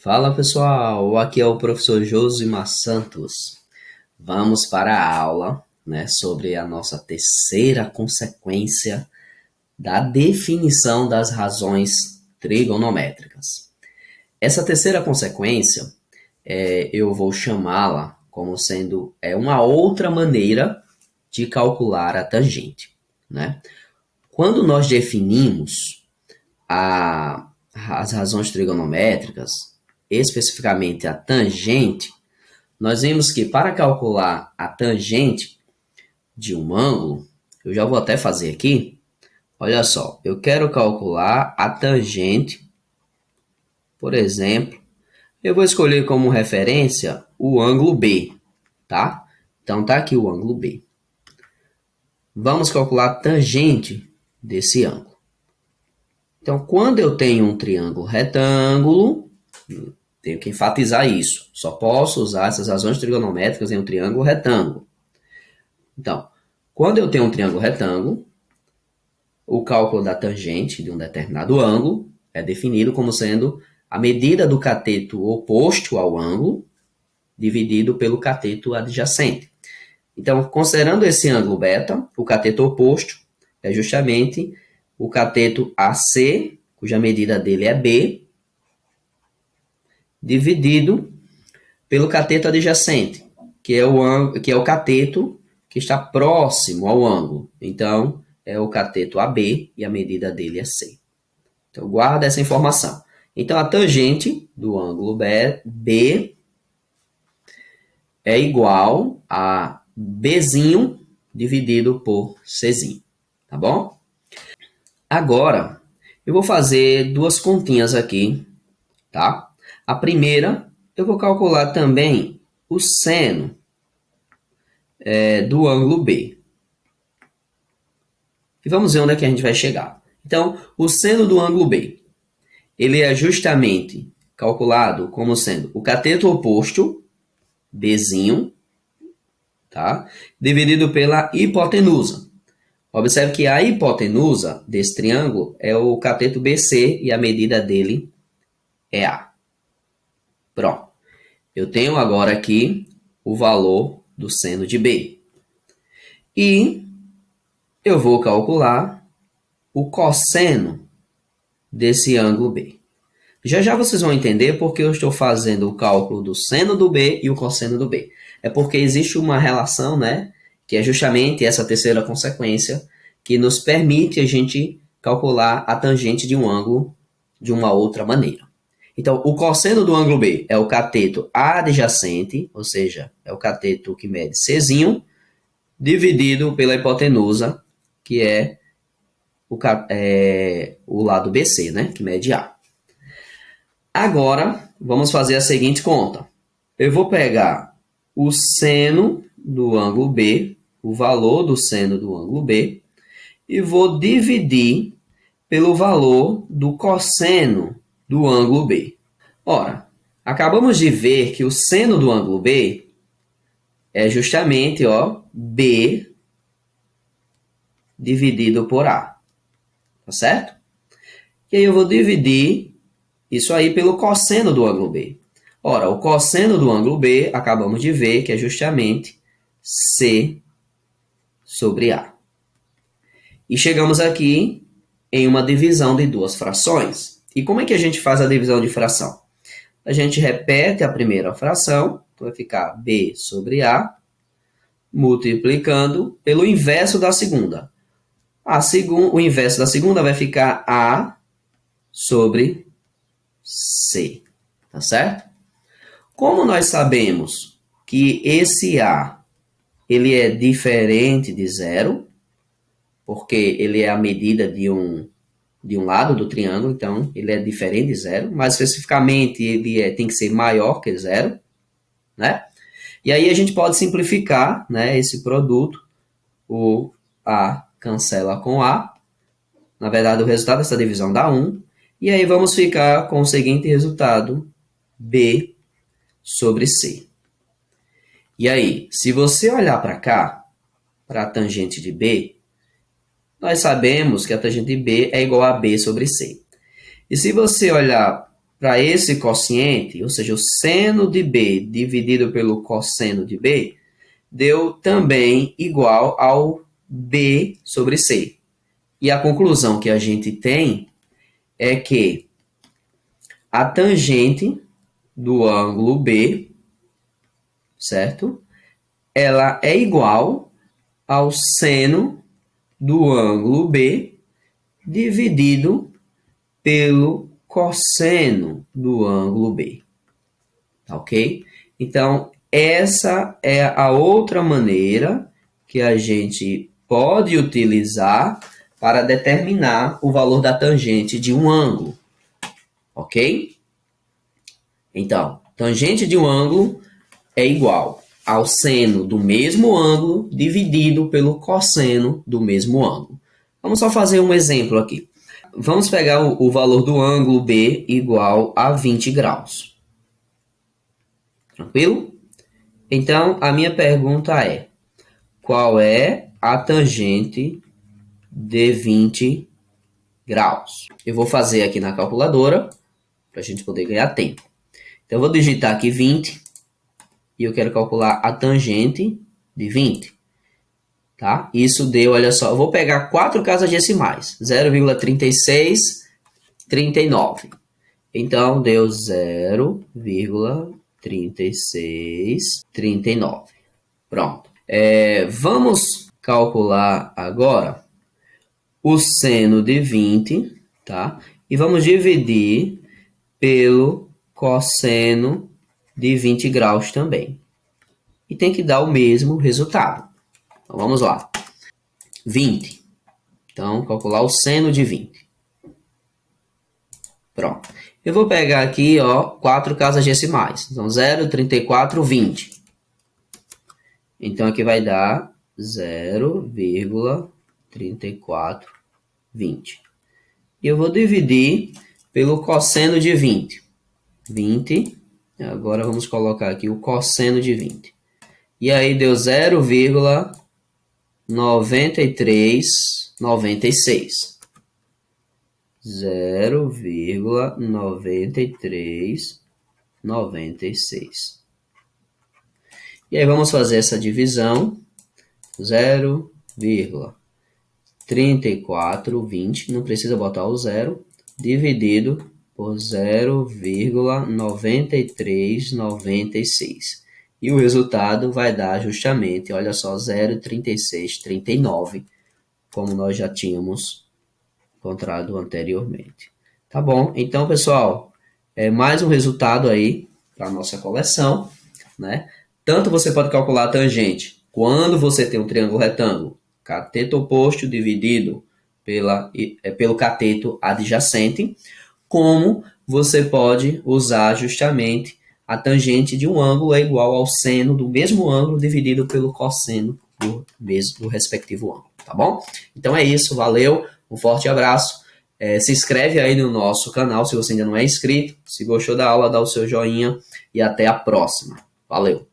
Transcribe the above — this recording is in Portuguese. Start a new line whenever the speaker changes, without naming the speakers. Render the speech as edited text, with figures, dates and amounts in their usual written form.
Fala pessoal, aqui é o professor Josimar Santos. Vamos para a aula, sobre a nossa terceira consequência da definição das razões trigonométricas. Essa terceira consequência, eu vou chamá-la como sendo uma outra maneira de calcular a tangente, né? Quando nós definimos as razões trigonométricas, especificamente a tangente, nós vimos que para calcular a tangente de um ângulo, eu já vou até fazer aqui, olha só, eu quero calcular a tangente, por exemplo, eu vou escolher como referência o ângulo B, tá? Então tá aqui o ângulo B. Vamos calcular a tangente desse ângulo. Então, quando eu tenho um triângulo retângulo, tenho que enfatizar isso. Só posso usar essas razões trigonométricas em um triângulo retângulo. Então, quando eu tenho um triângulo retângulo, o cálculo da tangente de um determinado ângulo é definido como sendo a medida do cateto oposto ao ângulo dividido pelo cateto adjacente. Então, considerando esse ângulo beta, o cateto oposto é justamente o cateto AC, cuja medida dele é B, dividido pelo cateto adjacente, que é o cateto que está próximo ao ângulo. Então, é o cateto AB e a medida dele é C. Então, guarda essa informação. Então, a tangente do ângulo B é igual a Bzinho dividido por Czinho. Tá bom? Agora, eu vou fazer duas continhas aqui, tá? A primeira, eu vou calcular também o seno do ângulo B. E vamos ver onde é que a gente vai chegar. Então, o seno do ângulo B, ele é justamente calculado como sendo o cateto oposto, Bzinho, tá? Dividido pela hipotenusa. Observe que a hipotenusa desse triângulo é o cateto BC e a medida dele é A. Pronto. Eu tenho agora aqui o valor do seno de B. E eu vou calcular o cosseno desse ângulo B. Já já vocês vão entender porque eu estou fazendo o cálculo do seno do B e o cosseno do B. É porque existe uma relação, que é justamente essa terceira consequência que nos permite a gente calcular a tangente de um ângulo de uma outra maneira. Então, o cosseno do ângulo B é o cateto adjacente, ou seja, é o cateto que mede Czinho, dividido pela hipotenusa, que é o lado BC, que mede A. Agora, vamos fazer a seguinte conta. Eu vou pegar o seno do ângulo B, o valor do seno do ângulo B, e vou dividir pelo valor do cosseno do ângulo B. Ora, acabamos de ver que o seno do ângulo B é justamente B dividido por A. Tá certo? E aí eu vou dividir isso aí pelo cosseno do ângulo B. Ora, o cosseno do ângulo B, acabamos de ver que é justamente C sobre A. E chegamos aqui em uma divisão de duas frações. E como é que a gente faz a divisão de fração? A gente repete a primeira fração, então vai ficar B sobre A, multiplicando pelo inverso da segunda. O inverso da segunda vai ficar A sobre C, tá certo? Como nós sabemos que esse A ele é diferente de zero, porque ele é a medida de um lado do triângulo, então ele é diferente de zero, mas especificamente ele tem que ser maior que zero, né? E aí a gente pode simplificar, esse produto, o A cancela com A, na verdade o resultado dessa divisão dá 1, e aí vamos ficar com o seguinte resultado, B sobre C. E aí, se você olhar para cá, para a tangente de B, nós sabemos que a tangente de B é igual a B sobre C. E se você olhar para esse quociente, ou seja, o seno de B dividido pelo cosseno de B, deu também igual ao B sobre C. E a conclusão que a gente tem é que a tangente do ângulo B, certo? Ela é igual ao seno do ângulo B dividido pelo cosseno do ângulo B. Ok? Então, essa é a outra maneira que a gente pode utilizar para determinar o valor da tangente de um ângulo. Ok? Então, tangente de um ângulo é igual ao seno do mesmo ângulo dividido pelo cosseno do mesmo ângulo. Vamos só fazer um exemplo aqui. Vamos pegar o valor do ângulo B igual a 20 graus. Tranquilo? Então, a minha pergunta é: qual é a tangente de 20 graus? Eu vou fazer aqui na calculadora para a gente poder ganhar tempo. Então, eu vou digitar aqui 20 e eu quero calcular a tangente de 20. Tá? Isso deu, olha só, eu vou pegar 4 casas decimais, 0,3639. Então, deu 0,3639. Pronto. Vamos calcular agora o seno de 20, tá? E vamos dividir pelo cosseno de 20 graus também. E tem que dar o mesmo resultado. Então, vamos lá. 20. Então, calcular o seno de 20. Pronto. Eu vou pegar aqui, ó, 4 casas decimais. Então, 0,3420. Então, aqui vai dar 0,3420. E eu vou dividir pelo cosseno de 20. 20. Agora, vamos colocar aqui o cosseno de 20. E aí, deu 0,9396. 0,9396. E aí vamos fazer essa divisão. 0,3420, não precisa botar o zero, dividido por 0,9396. E o resultado vai dar justamente, olha só, 0,3639, como nós já tínhamos encontrado anteriormente. Tá bom? Então, pessoal, mais um resultado aí para a nossa coleção, né? Tanto você pode calcular a tangente quando você tem um triângulo retângulo, cateto oposto dividido pelo cateto adjacente, como você pode usar justamente a tangente de um ângulo é igual ao seno do mesmo ângulo dividido pelo cosseno do respectivo ângulo, tá bom? Então é isso, valeu, um forte abraço. Se inscreve aí no nosso canal se você ainda não é inscrito. Se gostou da aula, dá o seu joinha e até a próxima. Valeu!